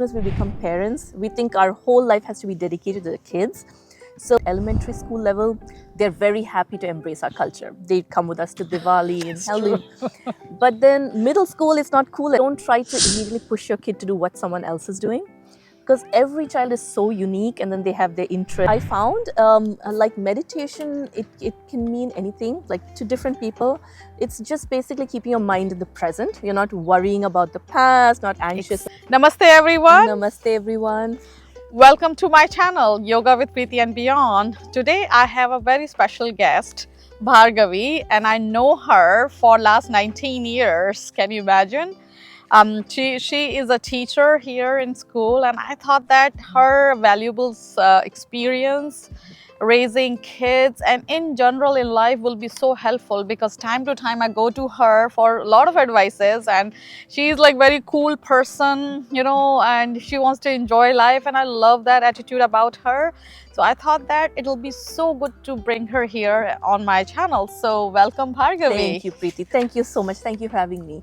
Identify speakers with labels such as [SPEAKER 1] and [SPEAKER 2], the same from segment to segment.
[SPEAKER 1] As we become parents, we think our whole life has to be dedicated to the kids. So elementary school level, they're very happy to embrace our culture. They come with us to Diwali and Halloween. But then middle school is not cool. Don't try to immediately push your kid to do what someone else is doing, because every child is so unique and then they have their interest. I found like meditation, it can mean anything, like to different people. It's just basically keeping your mind in the present. You're not worrying about the past, not anxious.
[SPEAKER 2] Namaste everyone.
[SPEAKER 1] Namaste everyone.
[SPEAKER 2] Welcome to my channel Yoga with Preeti and Beyond. Today I have a very special guest, Bhargavi, and I know her for last 19 years. Can you imagine? She is a teacher here in school, and I thought that her valuable experience raising kids and in general in life will be so helpful, because time to time I go to her for a lot of advices, and she's like very cool person, and she wants to enjoy life, and I love that attitude about her. So I thought that it'll be so good to bring her here on my channel. So welcome, Bhargavi.
[SPEAKER 1] Thank you, Preeti. Thank you so much. Thank you for having me.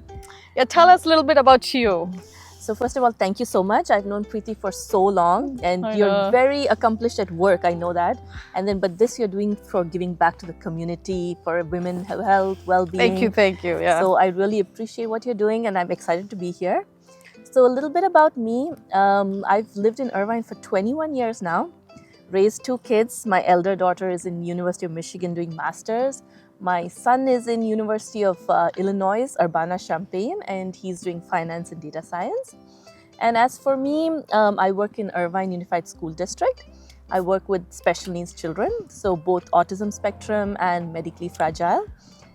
[SPEAKER 2] Yeah, tell us a little bit about you.
[SPEAKER 1] So first of all, thank you so much. I've known Preeti for so long, and
[SPEAKER 2] I
[SPEAKER 1] you're
[SPEAKER 2] know.
[SPEAKER 1] very accomplished at work. I know that. And then, but this you're doing for giving back to the community, for women health, well-being.
[SPEAKER 2] Thank you. Yeah.
[SPEAKER 1] So I really appreciate what you're doing, and I'm excited to be here. So a little bit about me. I've lived in Irvine for 21 years now. Raised two kids. My elder daughter is in University of Michigan doing masters. My son is in University of Illinois, Urbana-Champaign, and he's doing finance and data science. And as for me, I work in Irvine Unified School District. I work with special needs children, so both autism spectrum and medically fragile.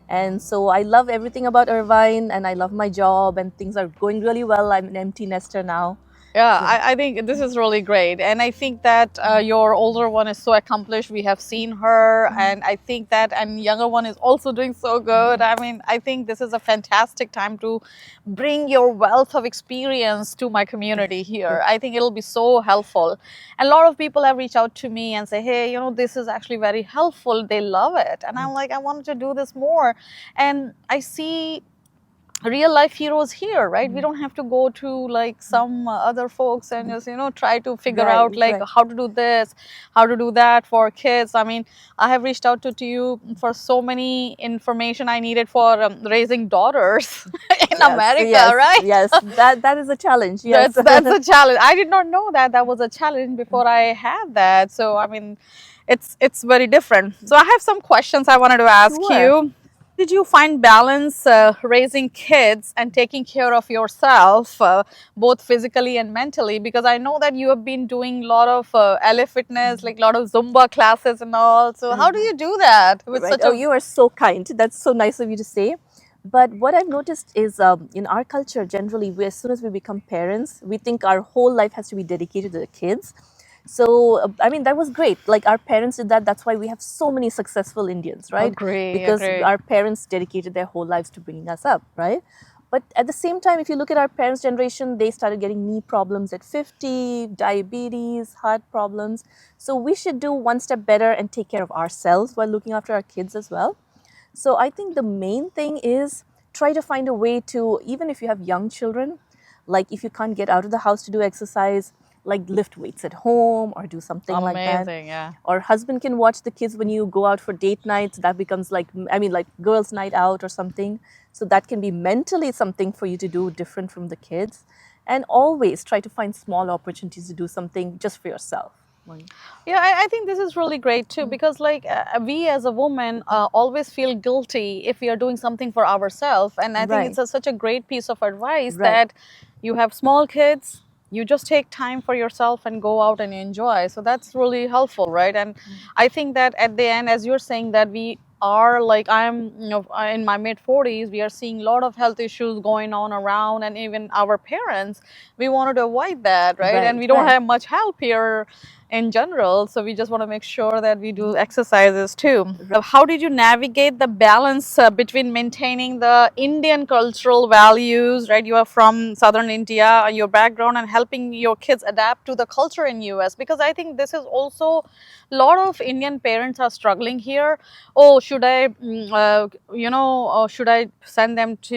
[SPEAKER 1] And so I love everything about Irvine, and I love my job, and things are going really well. I'm an empty nester now.
[SPEAKER 2] Yeah, I think this is really great. And I think that your older one is so accomplished. We have seen her, and I think that, and younger one is also doing so good. I mean, I think this is a fantastic time to bring your wealth of experience to my community here. I think it'll be so helpful. And a lot of people have reached out to me and say, hey, this is actually very helpful. They love it. And I'm like, I wanted to do this more. And I see real life heroes here, right? We don't have to go to like some other folks and just try to figure out like how to do this, how to do that for kids. I mean, I have reached out to you for so many information I needed for raising daughters in America, right?
[SPEAKER 1] Yes, that is a challenge. Yes,
[SPEAKER 2] that's a challenge. I did not know that was a challenge before I had that. So I mean, it's very different. So I have some questions I wanted to ask you. Did you find balance raising kids and taking care of yourself, both physically and mentally? Because I know that you have been doing a lot of LA fitness, like a lot of Zumba classes and all. So how do you do that? With
[SPEAKER 1] right. Oh, you are so kind. That's so nice of you to say. But what I've noticed is in our culture, generally, as soon as we become parents, we think our whole life has to be dedicated to the kids. So, I mean, that was great. Like our parents did that. That's why we have so many successful Indians, right? Because our parents dedicated their whole lives to bringing us up, right? But at the same time, if you look at our parents' generation, they started getting knee problems at 50, diabetes, heart problems. So we should do one step better and take care of ourselves while looking after our kids as well. So I think the main thing is try to find a way to, even if you have young children, like if you can't get out of the house to do exercise, like lift weights at home or do something like that.
[SPEAKER 2] Yeah.
[SPEAKER 1] Or husband can watch the kids when you go out for date nights. That becomes like, I mean, like girls' night out or something. So that can be mentally something for you to do different from the kids. And always try to find small opportunities to do something just for yourself.
[SPEAKER 2] Yeah, I think this is really great too, because like we as a woman always feel guilty if we are doing something for ourselves. And I think it's such a great piece of advice that you have small kids, you just take time for yourself and go out and enjoy. So that's really helpful, right? And I think that at the end, as you're saying, that we are like, I'm in my mid-40s, we are seeing a lot of health issues going on around, and even our parents, we wanted to avoid that, right? And we don't have much help here in general, so we just want to make sure that we do exercises too. How did you navigate the balance between maintaining the Indian cultural values, right? You are from southern India, your background, and helping your kids adapt to the culture in US? Because I think this is also a lot of Indian parents are struggling here. Oh, should I, should I send them to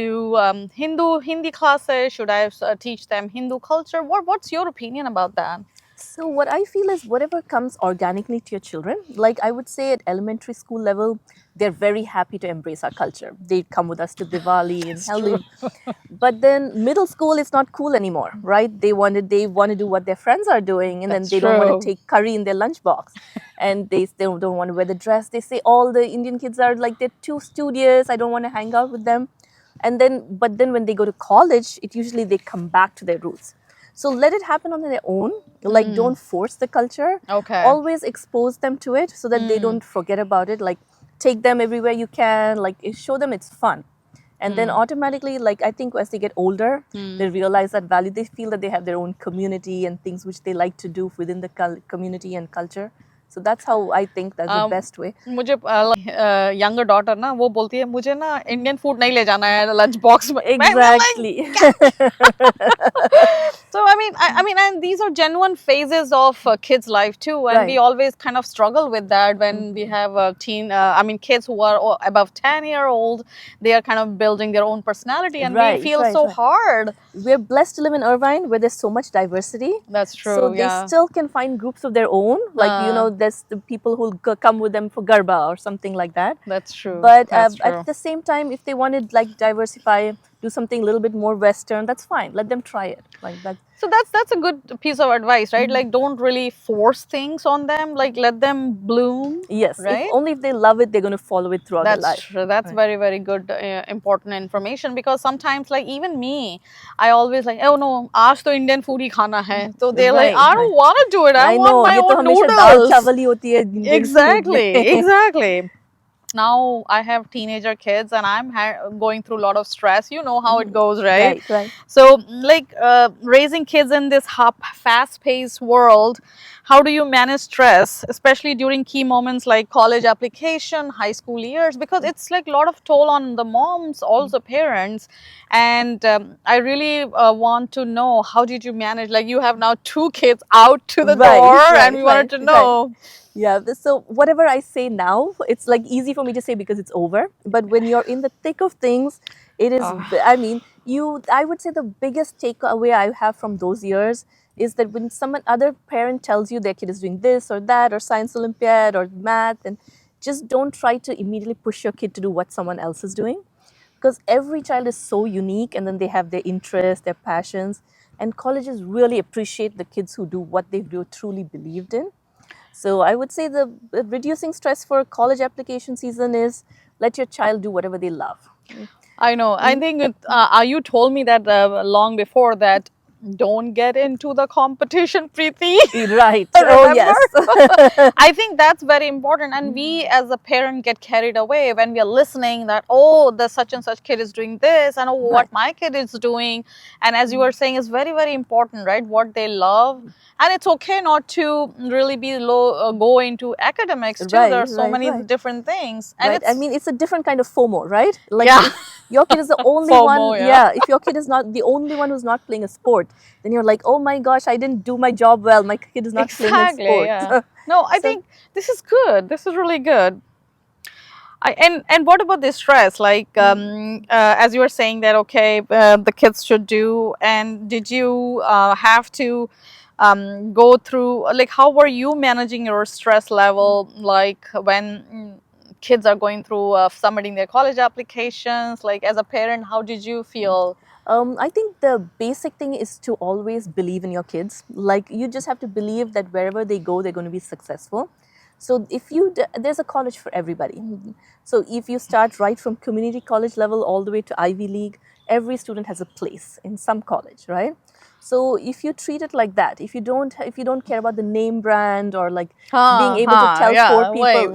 [SPEAKER 2] Hindi classes? Should I teach them Hindu culture? What's your opinion about that?
[SPEAKER 1] So what I feel is whatever comes organically to your children, like I would say at elementary school level, they're very happy to embrace our culture. They come with us to Diwali and
[SPEAKER 2] It's true.
[SPEAKER 1] Holi. But then middle school is not cool anymore, right? They want to do what their friends are doing, and then
[SPEAKER 2] That's
[SPEAKER 1] they don't want to
[SPEAKER 2] true.
[SPEAKER 1] take curry in their lunchbox, and they don't want to wear the dress. They say all the Indian kids are like they're too studious. I don't want to hang out with them. And then, but then when they go to college, it usually they come back to their roots. So let it happen on their own. Like don't force the culture.
[SPEAKER 2] Okay.
[SPEAKER 1] Always expose them to it so that they don't forget about it. Like take them everywhere you can. Like show them it's fun. And then automatically, like I think as they get older, they realize that value. They feel that they have their own community and things which they like to do within the community and culture. So that's how I think that's the best way.
[SPEAKER 2] मुझे younger daughter ना वो बोलती है मुझे ना Indian food नहीं ले जाना है lunch box में.
[SPEAKER 1] Exactly.
[SPEAKER 2] So I mean, and these are genuine phases of kids' life too, and we
[SPEAKER 1] Right.
[SPEAKER 2] always kind of struggle with that when we have kids who are above 10-year-old. They are kind of building their own personality, and
[SPEAKER 1] Right,
[SPEAKER 2] we feel
[SPEAKER 1] right,
[SPEAKER 2] so
[SPEAKER 1] right.
[SPEAKER 2] hard.
[SPEAKER 1] We're blessed to live in Irvine where there's so much diversity.
[SPEAKER 2] That's true.
[SPEAKER 1] So they
[SPEAKER 2] Yeah.
[SPEAKER 1] still can find groups of their own. Like, there's the people who come with them for Garba or something like that.
[SPEAKER 2] That's true.
[SPEAKER 1] But
[SPEAKER 2] That's true.
[SPEAKER 1] at the same time, if they want to like diversify, do something a little bit more Western, that's fine. Let them try it. Like that.
[SPEAKER 2] So that's a good piece of advice, right? Like don't really force things on them. Like let them bloom.
[SPEAKER 1] Yes.
[SPEAKER 2] Right?
[SPEAKER 1] Only if they love it, they're going to follow it throughout their life.
[SPEAKER 2] That's true. That's very, very good, important information, because sometimes, like even me, I always like, oh no, आज तो Indian food ही खाना है. So they're like,
[SPEAKER 1] Right,
[SPEAKER 2] I don't want to do it. I want
[SPEAKER 1] know.
[SPEAKER 2] my
[SPEAKER 1] ये तो
[SPEAKER 2] own
[SPEAKER 1] हमेशा दाल
[SPEAKER 2] noodles.
[SPEAKER 1] चावल ही होती है Indian food
[SPEAKER 2] Exactly,
[SPEAKER 1] में.
[SPEAKER 2] exactly. Now I have teenager kids and I'm going through a lot of stress. You know how it goes, right?
[SPEAKER 1] Right, right.
[SPEAKER 2] So, like raising kids in this fast-paced world, how do you manage stress, especially during key moments like college application, high school years? Because it's like a lot of toll on the moms, also parents. And I really want to know, how did you manage? Like you have now 2 kids out to the door, and we wanted to know.
[SPEAKER 1] Yeah, so whatever I say now, it's like easy for me to say because it's over. But when you're in the thick of things, it is, I mean, I would say the biggest takeaway I have from those years is that when someone other parent tells you their kid is doing this or that or science Olympiad or math, and just don't try to immediately push your kid to do what someone else is doing, because every child is so unique and then they have their interests, their passions, and colleges really appreciate the kids who do what they do truly believed in. So I would say the reducing stress for college application season is let your child do whatever they love.
[SPEAKER 2] I know. I think you told me that long before that. Don't get into the competition, Preeti.
[SPEAKER 1] Right. Oh, yes.
[SPEAKER 2] I think that's very important. And we as a parent get carried away when we are listening that, oh, the such and such kid is doing this, and oh, what my kid is doing. And as you were saying, it's very, very important, right? What they love. And it's okay not to really be go into academics too. There are so many different things. And
[SPEAKER 1] I mean, it's a different kind of FOMO, right? Like
[SPEAKER 2] yeah.
[SPEAKER 1] Your kid is the only
[SPEAKER 2] FOMO,
[SPEAKER 1] one. Yeah. If your kid is not the only one who's not playing a sport, then you're like, oh my gosh, I didn't do my job well. My kid is not playing a sport.
[SPEAKER 2] Yeah. No, I think this is good. This is really good. And what about the stress? Like as you were saying that, okay, the kids should do. And did you have to go through, like, how were you managing your stress level, like when kids are going through submitting their college applications? Like as a parent, how did you feel?
[SPEAKER 1] I think the basic thing is to always believe in your kids. Like you just have to believe that wherever they go, they're going to be successful. So if there's a college for everybody. So if you start right from community college level all the way to Ivy League, every student has a place in some college, right? So if you treat it like that, if you don't care about the name brand or like being able to tell 4 people,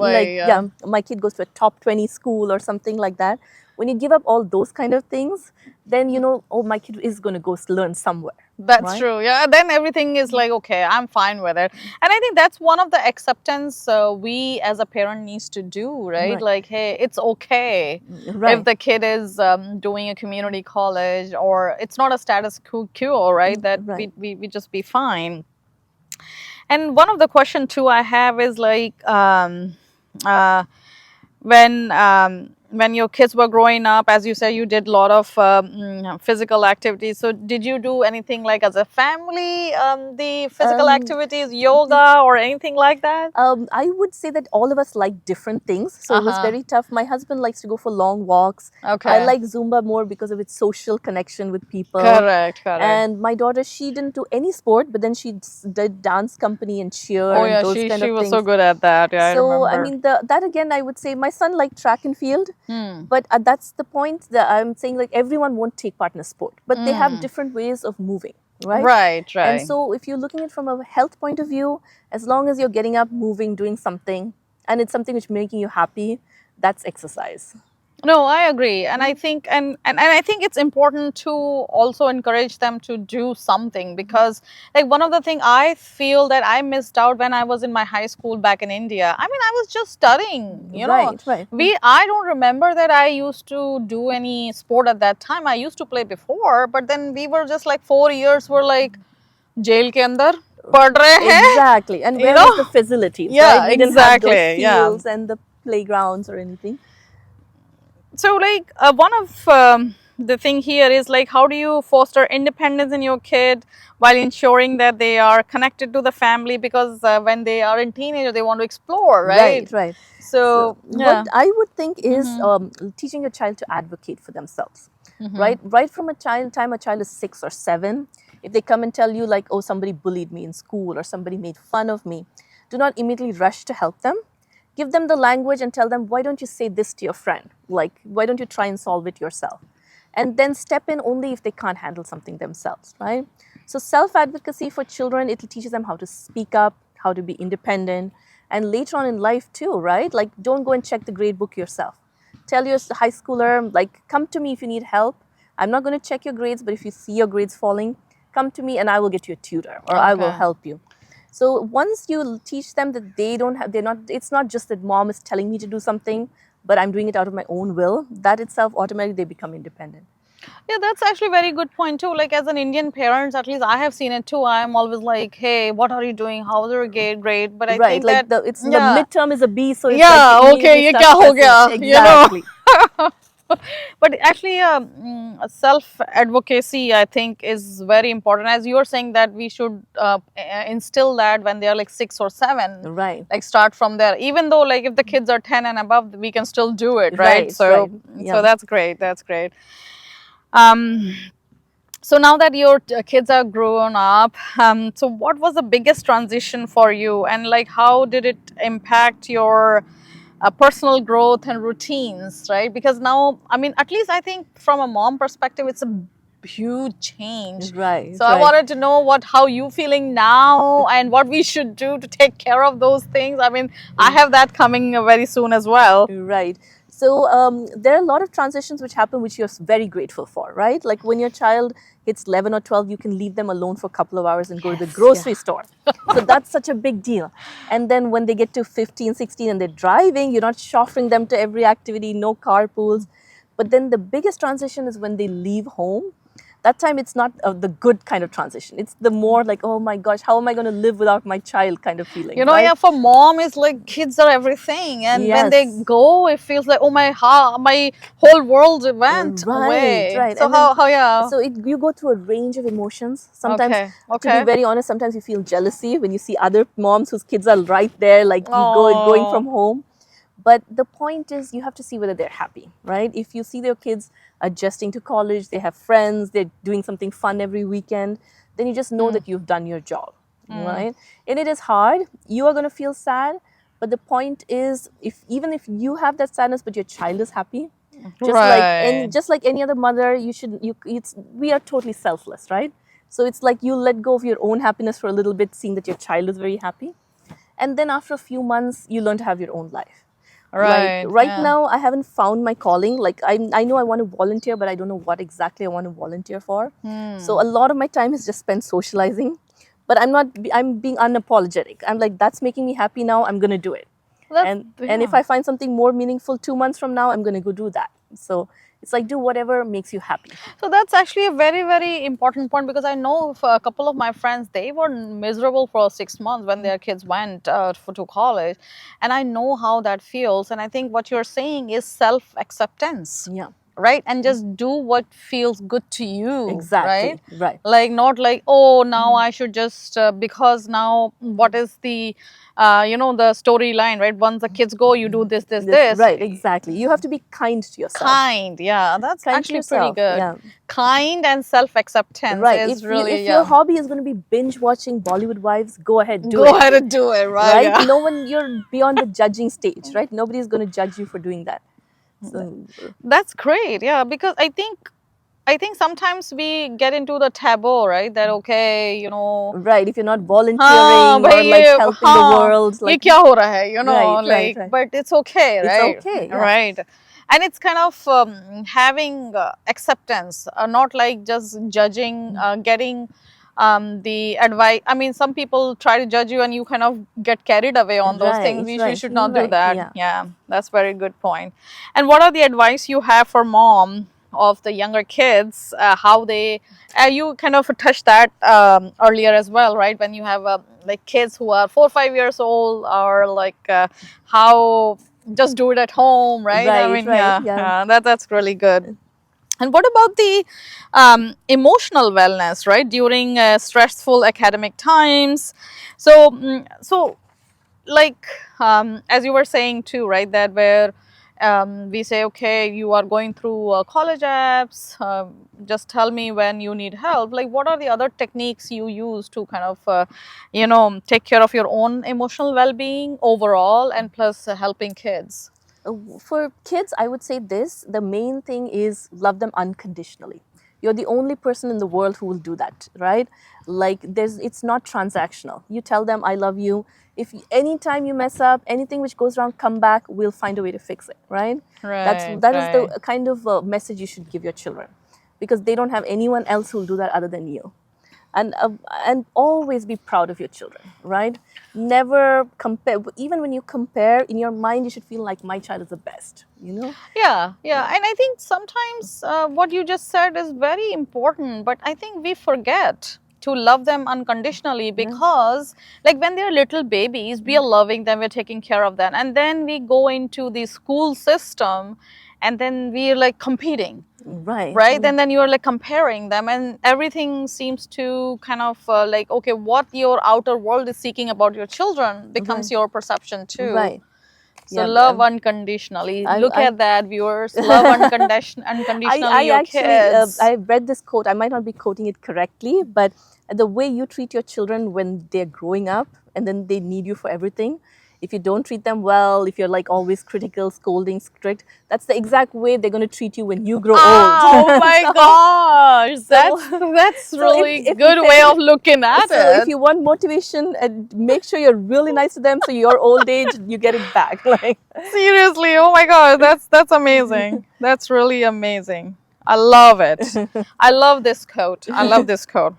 [SPEAKER 1] my kid goes to a top 20 school or something like that, when you give up all those kind of things, then you know, oh, my kid is going to go learn somewhere.
[SPEAKER 2] That's true. Yeah, then everything is like, okay, I'm fine with it. And I think that's one of the acceptance we as a parent needs to do, right? Like, hey, it's okay if the kid is doing a community college, or it's not a status quo, right? That we just be fine. And one of the question too I have is like, when your kids were growing up, as you said, you did a lot of physical activities. So did you do anything like as a family, the physical
[SPEAKER 1] Um,
[SPEAKER 2] activities, yoga or anything like that?
[SPEAKER 1] I would say that all of us like different things. So it was
[SPEAKER 2] Uh-huh.
[SPEAKER 1] very tough. My husband likes to go for long walks. I
[SPEAKER 2] Okay.
[SPEAKER 1] like Zumba more because of its social connection with people.
[SPEAKER 2] Correct, correct.
[SPEAKER 1] And my daughter, she didn't do any sport, but then she did dance company and cheer
[SPEAKER 2] Oh
[SPEAKER 1] and
[SPEAKER 2] yeah,
[SPEAKER 1] those kind
[SPEAKER 2] she
[SPEAKER 1] of
[SPEAKER 2] was so
[SPEAKER 1] things.
[SPEAKER 2] good at that. Yeah, I
[SPEAKER 1] So I
[SPEAKER 2] remember.
[SPEAKER 1] mean, that again, I would say my son liked track and field,
[SPEAKER 2] Hmm.
[SPEAKER 1] but that's the point that I'm saying. Like everyone won't take part in a sport, but they have
[SPEAKER 2] Hmm.
[SPEAKER 1] different ways of moving, right?
[SPEAKER 2] Right,
[SPEAKER 1] And
[SPEAKER 2] right.
[SPEAKER 1] so if you're looking at it from a health point of view, as long as you're getting up, moving, doing something, and it's something which making you happy, that's exercise.
[SPEAKER 2] No, I agree. And I think and I think it's important to also encourage them to do something, because like one of the thing I feel that I missed out when I was in my high school back in India. I mean, I was just studying, you know.
[SPEAKER 1] Right, right.
[SPEAKER 2] I don't remember that I used to do any sport at that time. I used to play before, but then we were just like 4 years were like jail ke andar pad rahe hain,
[SPEAKER 1] Exactly. And
[SPEAKER 2] you
[SPEAKER 1] where
[SPEAKER 2] know.
[SPEAKER 1] was the facilities, right?
[SPEAKER 2] Yeah,
[SPEAKER 1] We didn't have those
[SPEAKER 2] exactly. Yeah.
[SPEAKER 1] fields and the playgrounds or anything.
[SPEAKER 2] So like one of the thing here is like, how do you foster independence in your kid while ensuring that they are connected to the family, because when they are in teenager they want to explore, right?
[SPEAKER 1] Right, right. So
[SPEAKER 2] So
[SPEAKER 1] what
[SPEAKER 2] yeah.
[SPEAKER 1] I would think is
[SPEAKER 2] Mm-hmm.
[SPEAKER 1] teaching your child to advocate for themselves,
[SPEAKER 2] Mm-hmm.
[SPEAKER 1] right? Right from a child time a child is 6 or 7, if they come and tell you like, oh, somebody bullied me in school or somebody made fun of me, do not immediately rush to help them. Give them the language and tell them, why don't you say this to your friend? Like, why don't you try and solve it yourself? And then step in only if they can't handle something themselves, right? So self advocacy for children, it teaches them how to speak up, how to be independent, and later on in life too, right? Like, don't go and check the grade book yourself. Tell your high schooler, like, come to me if you need help. I'm not going to check your grades, but if you see your grades falling, come to me and I will get you a tutor or I will
[SPEAKER 2] Okay.
[SPEAKER 1] help you. So once you teach them that they don't have, they're not, it's not just that mom is telling me to do something, but I'm doing it out of my own will, that itself automatically they become independent.
[SPEAKER 2] Yeah, that's actually a very good point too. Like as an Indian parents, at least I have seen it too. I'm always like, hey, what are you doing? How's your grade? But I
[SPEAKER 1] Right,
[SPEAKER 2] think that
[SPEAKER 1] like the
[SPEAKER 2] yeah,
[SPEAKER 1] midterm is a B, so it's like you
[SPEAKER 2] yeah,
[SPEAKER 1] immediately
[SPEAKER 2] okay, ये
[SPEAKER 1] start
[SPEAKER 2] क्या हो
[SPEAKER 1] stressing.
[SPEAKER 2] गया, you know.
[SPEAKER 1] Exactly.
[SPEAKER 2] But actually, self advocacy, I think, is very important. As you are saying that we should instill that when they are like 6 or 7,
[SPEAKER 1] Right,
[SPEAKER 2] like start from there. Even though like if the kids are 10 and above, we can still do it, right?
[SPEAKER 1] right, right.
[SPEAKER 2] So
[SPEAKER 1] Yeah.
[SPEAKER 2] that's great. That's great. Um, so now that your kids are grown up, so what was the biggest transition for you, and like how did it impact your personal growth and routines, right? Because now, I mean, at least I think from a mom perspective, it's a huge change.
[SPEAKER 1] Right,
[SPEAKER 2] So I
[SPEAKER 1] right.
[SPEAKER 2] wanted to know how you feeling now and what we should do to take care of those things. I mean, I have that coming very soon as well.
[SPEAKER 1] Right. So there are a lot of transitions which happen which you're very grateful for, right? Like when your child hits 11 or 12, you can leave them alone for a couple of hours and go to the
[SPEAKER 2] Yes, yeah.
[SPEAKER 1] grocery store. So that's such a big deal. And then when they get to 15, 16 and they're driving, you're not chauffeuring them to every activity, no carpools. But then the biggest transition is when they leave home. That time it's not the good kind of transition. It's the more like, oh my gosh, how am I going to live without my child kind of feeling,
[SPEAKER 2] You know,
[SPEAKER 1] right?
[SPEAKER 2] yeah, for mom, it's like kids are everything, and when they
[SPEAKER 1] Yes.
[SPEAKER 2] go, it feels like, oh my, my whole world went
[SPEAKER 1] Right,
[SPEAKER 2] away.
[SPEAKER 1] right.
[SPEAKER 2] So
[SPEAKER 1] And then,
[SPEAKER 2] how yeah.
[SPEAKER 1] so you go through a range of emotions. Sometimes,
[SPEAKER 2] Okay,
[SPEAKER 1] to be
[SPEAKER 2] okay.
[SPEAKER 1] very honest, sometimes you feel jealousy when you see other moms whose kids are right there, like you going
[SPEAKER 2] Oh.
[SPEAKER 1] from home. But the point is, you have to see whether they're happy, right? If you see their kids adjusting to college, they have friends, they're doing something fun every weekend, then you just know that you've done your job, right? And it is hard. You are going to feel sad. But the point is, if even if you have that sadness, but your child is happy,
[SPEAKER 2] Right.
[SPEAKER 1] just like any other mother, you should you it's we are totally selfless, right? So it's like you let go of your own happiness for a little bit, seeing that your child is very happy, and then after a few months, you learn to have your own life. Like
[SPEAKER 2] Right.
[SPEAKER 1] right
[SPEAKER 2] Yeah.
[SPEAKER 1] now, I haven't found my calling. Like I know I want to volunteer, but I don't know what exactly I want to volunteer for. So a lot of my time is just spent socializing, but I'm not. I'm being unapologetic. I'm like, that's making me happy now. I'm gonna do it.
[SPEAKER 2] That's
[SPEAKER 1] And if
[SPEAKER 2] yeah.
[SPEAKER 1] I find something more meaningful 2 months from now, I'm gonna go do that. So It's like do whatever makes you happy.
[SPEAKER 2] So that's actually a very, very important point, because I know for a couple of my friends, they were miserable for 6 months when their kids went to college. And I know how that feels. And I think what you're saying is self-acceptance.
[SPEAKER 1] Yeah.
[SPEAKER 2] Right, and just do what feels good to you.
[SPEAKER 1] Exactly.
[SPEAKER 2] Right,
[SPEAKER 1] Right.
[SPEAKER 2] like not like, oh, now I should just because now what is the the storyline, right? Once the kids go, you do this.
[SPEAKER 1] Right, exactly. You have to be kind to yourself.
[SPEAKER 2] Kind, yeah, that's
[SPEAKER 1] Kind to
[SPEAKER 2] actually pretty
[SPEAKER 1] yourself.
[SPEAKER 2] good.
[SPEAKER 1] Yeah.
[SPEAKER 2] Kind and self-acceptance
[SPEAKER 1] Right.
[SPEAKER 2] is really,
[SPEAKER 1] If your hobby is going to be binge watching Bollywood wives, go ahead, do
[SPEAKER 2] go
[SPEAKER 1] it.
[SPEAKER 2] ahead and do it, right?
[SPEAKER 1] Right?
[SPEAKER 2] Yeah.
[SPEAKER 1] No one, you're beyond the judging stage, right? Nobody's going to judge you for doing that. So
[SPEAKER 2] That's great, yeah, because I think sometimes we get into the taboo, right? That okay,
[SPEAKER 1] right, if you're not
[SPEAKER 2] हाँ
[SPEAKER 1] volunteering or
[SPEAKER 2] भाई
[SPEAKER 1] like
[SPEAKER 2] ये
[SPEAKER 1] helping the
[SPEAKER 2] हाँ
[SPEAKER 1] world,
[SPEAKER 2] ये
[SPEAKER 1] like
[SPEAKER 2] क्या हो रहा है,
[SPEAKER 1] right, right,
[SPEAKER 2] like,
[SPEAKER 1] right.
[SPEAKER 2] but it's okay,
[SPEAKER 1] It's
[SPEAKER 2] right?
[SPEAKER 1] okay, yeah.
[SPEAKER 2] Right. And it's kind of having acceptance, not like just judging, getting the advice. I mean, some people try to judge you and you kind of get carried away on those things.
[SPEAKER 1] Right,
[SPEAKER 2] We
[SPEAKER 1] right,
[SPEAKER 2] should not do
[SPEAKER 1] right,
[SPEAKER 2] that.
[SPEAKER 1] yeah.
[SPEAKER 2] Yeah, that's very good point. And what are the advice you have for mom of the younger kids, how they you kind of touched that earlier as well, right? When you have like kids who are 4 or 5 years old, or like how just do it at home, right? I
[SPEAKER 1] Right,
[SPEAKER 2] mean,
[SPEAKER 1] right,
[SPEAKER 2] yeah,
[SPEAKER 1] yeah.
[SPEAKER 2] that's really good. And what about the emotional wellness, right, during stressful academic times? So, like as you were saying too, right, that where we say, okay, you are going through college apps, just tell me when you need help. Like, what are the other techniques you use to kind of take care of your own emotional well-being overall, and plus helping kids?
[SPEAKER 1] For kids, I would say this, the main thing is love them unconditionally. You're the only person in the world who will do that, right? Like it's not transactional. You tell them I love you. If anytime you mess up, anything which goes wrong, come back, we'll find a way to fix it, right?
[SPEAKER 2] Right,
[SPEAKER 1] That is the
[SPEAKER 2] right.
[SPEAKER 1] kind of message you should give your children, because they don't have anyone else who will do that other than you. And always be proud of your children, right? Never compare. Even when you compare in your mind, you should feel like my child is the best, you know.
[SPEAKER 2] Yeah. And I think sometimes what you just said is very important, but I think we forget to love them unconditionally, because like when they're little babies, we are loving them, we're taking care of them, and then we go into the school system, and then we're like competing,
[SPEAKER 1] Right.
[SPEAKER 2] right? And then you're like comparing them, and everything seems to kind of like, okay, what your outer world is seeking about your children becomes
[SPEAKER 1] Right.
[SPEAKER 2] your perception too.
[SPEAKER 1] Right.
[SPEAKER 2] So
[SPEAKER 1] Yeah.
[SPEAKER 2] love unconditionally. Look
[SPEAKER 1] I
[SPEAKER 2] at that, viewers. Love unconditionally
[SPEAKER 1] I
[SPEAKER 2] your
[SPEAKER 1] actually
[SPEAKER 2] kids.
[SPEAKER 1] I read this quote. I might not be quoting it correctly, but the way you treat your children when they're growing up and then they need you for everything. If you don't treat them well, if you're like always critical, scolding, strict, that's the exact way they're going to treat you when you grow old.
[SPEAKER 2] Oh my gosh,
[SPEAKER 1] So,
[SPEAKER 2] that's
[SPEAKER 1] so
[SPEAKER 2] really
[SPEAKER 1] if
[SPEAKER 2] good way of looking at
[SPEAKER 1] so if
[SPEAKER 2] it.
[SPEAKER 1] you want motivation, make sure you're really nice to them, so your old age you get it back. Like
[SPEAKER 2] Seriously, oh my god, that's amazing. That's really amazing. I love it. I love this quote. I love this quote.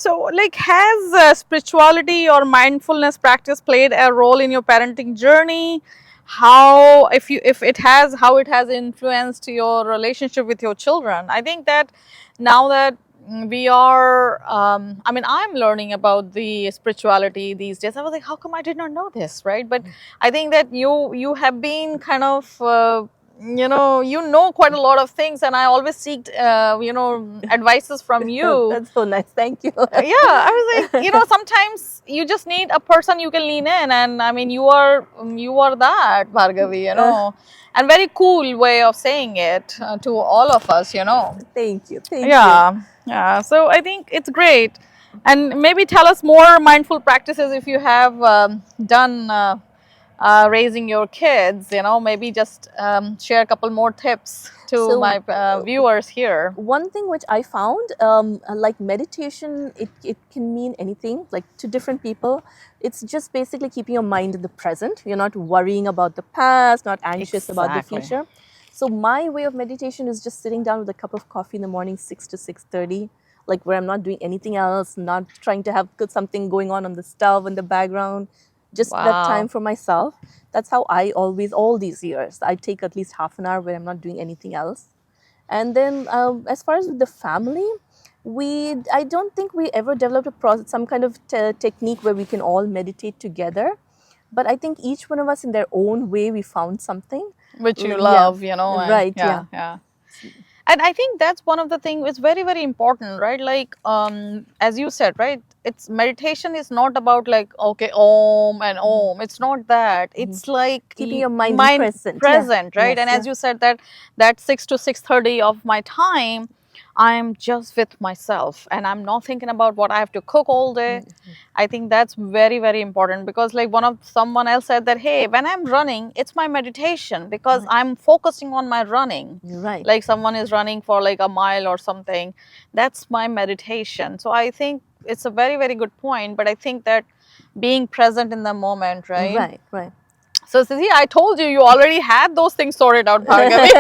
[SPEAKER 2] So, like, has spirituality or mindfulness practice played a role in your parenting journey? How, if it has, how it has influenced your relationship with your children? I think that now that we are, I mean, I'm learning about the spirituality these days. I was like, how come I did not know this, right? But I think that you have been kind of you know quite a lot of things, and I always seek advices from you.
[SPEAKER 1] that's so nice. Thank you.
[SPEAKER 2] Yeah, I was like, sometimes you just need a person you can lean in, and I mean, you are that, Bhargavi, and very cool way of saying it to all of us.
[SPEAKER 1] Thank you. Thank you.
[SPEAKER 2] Yeah. So I think it's great, and maybe tell us more mindful practices if you have done. Raising your kids, maybe just share a couple more tips to my
[SPEAKER 1] So
[SPEAKER 2] viewers here.
[SPEAKER 1] one thing which I found, like meditation, it can mean anything, like to different people. It's just basically keeping your mind in the present. You're not worrying about the past, not anxious about the
[SPEAKER 2] Exactly.
[SPEAKER 1] future. So my way of meditation is just sitting down with a cup of coffee in the morning, 6 to 6:30, like where I'm not doing anything else, not trying to have something going on the stove in the background. just that time
[SPEAKER 2] Wow.
[SPEAKER 1] for myself. That's how I always, all these years, I take at least half an hour where I'm not doing anything else. And then as far as with the family, I don't think we ever developed a process, some kind of technique where we can all meditate together. But I think each one of us in their own way, we found something.
[SPEAKER 2] Which you
[SPEAKER 1] Yeah,
[SPEAKER 2] love, you know, and
[SPEAKER 1] right,
[SPEAKER 2] yeah,
[SPEAKER 1] yeah.
[SPEAKER 2] yeah. And I think that's one of the things, it's very, very important, right? Like, as you said, right? It's meditation is not about like, okay, om and om. It's not that. It's like
[SPEAKER 1] Keeping your mind
[SPEAKER 2] mind
[SPEAKER 1] present. Yeah.
[SPEAKER 2] present, right?
[SPEAKER 1] Yes,
[SPEAKER 2] And
[SPEAKER 1] yeah.
[SPEAKER 2] as you said, that 6 to 6:30 of my time, I'm just with myself and I'm not thinking about what I have to cook all day. I think that's very, very important because like someone else said that, hey, when I'm running, it's my meditation because
[SPEAKER 1] Right.
[SPEAKER 2] I'm focusing on my running.
[SPEAKER 1] Right.
[SPEAKER 2] Like someone is running for like a mile or something. That's my meditation. So I think it's a very, very good point. But I think that being present in the moment, right?
[SPEAKER 1] Right, right.
[SPEAKER 2] So see, I told you already had those things sorted out, Bhargavi.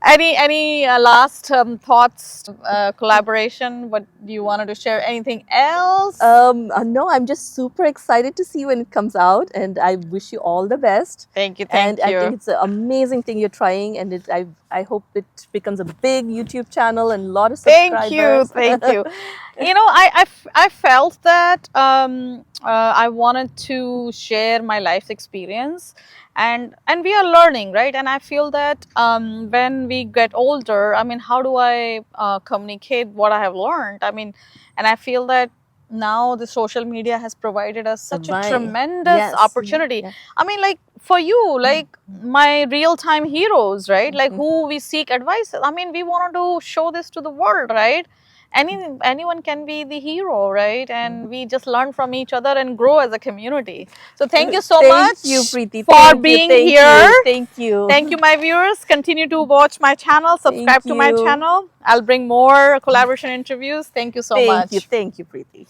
[SPEAKER 2] Any last thoughts, collaboration? What do you wanted to share? Anything else?
[SPEAKER 1] No, I'm just super excited to see when it comes out, and I wish you all the best.
[SPEAKER 2] Thank you,
[SPEAKER 1] And
[SPEAKER 2] thank
[SPEAKER 1] I think
[SPEAKER 2] you.
[SPEAKER 1] it's an amazing thing you're trying, and I hope it becomes a big YouTube channel and a lot of
[SPEAKER 2] Thank you,
[SPEAKER 1] subscribers.
[SPEAKER 2] thank you. You know, I felt that I wanted to share my life experience, and we are learning, right? And I feel that when we get older, I mean, how do I communicate what I have learned? I mean, and I feel that now the social media has provided us such a
[SPEAKER 1] Right.
[SPEAKER 2] tremendous
[SPEAKER 1] Yes.
[SPEAKER 2] opportunity.
[SPEAKER 1] Yeah.
[SPEAKER 2] I mean, like for you, like my real-time heroes, right? Like who we seek advice. I mean, we wanted to show this to the world, right? Anyone can be the hero, right? And we just learn from each other and grow as a community. So thank you so
[SPEAKER 1] Thank you,
[SPEAKER 2] much
[SPEAKER 1] Preeti.
[SPEAKER 2] for
[SPEAKER 1] Thank you.
[SPEAKER 2] being
[SPEAKER 1] Thank
[SPEAKER 2] here.
[SPEAKER 1] you. Thank you.
[SPEAKER 2] Thank you, my viewers. Continue to watch my channel,
[SPEAKER 1] Thank
[SPEAKER 2] subscribe to my
[SPEAKER 1] you.
[SPEAKER 2] channel. I'll bring more collaboration interviews. Thank you so
[SPEAKER 1] Thank you.
[SPEAKER 2] much.
[SPEAKER 1] Thank you, Preeti.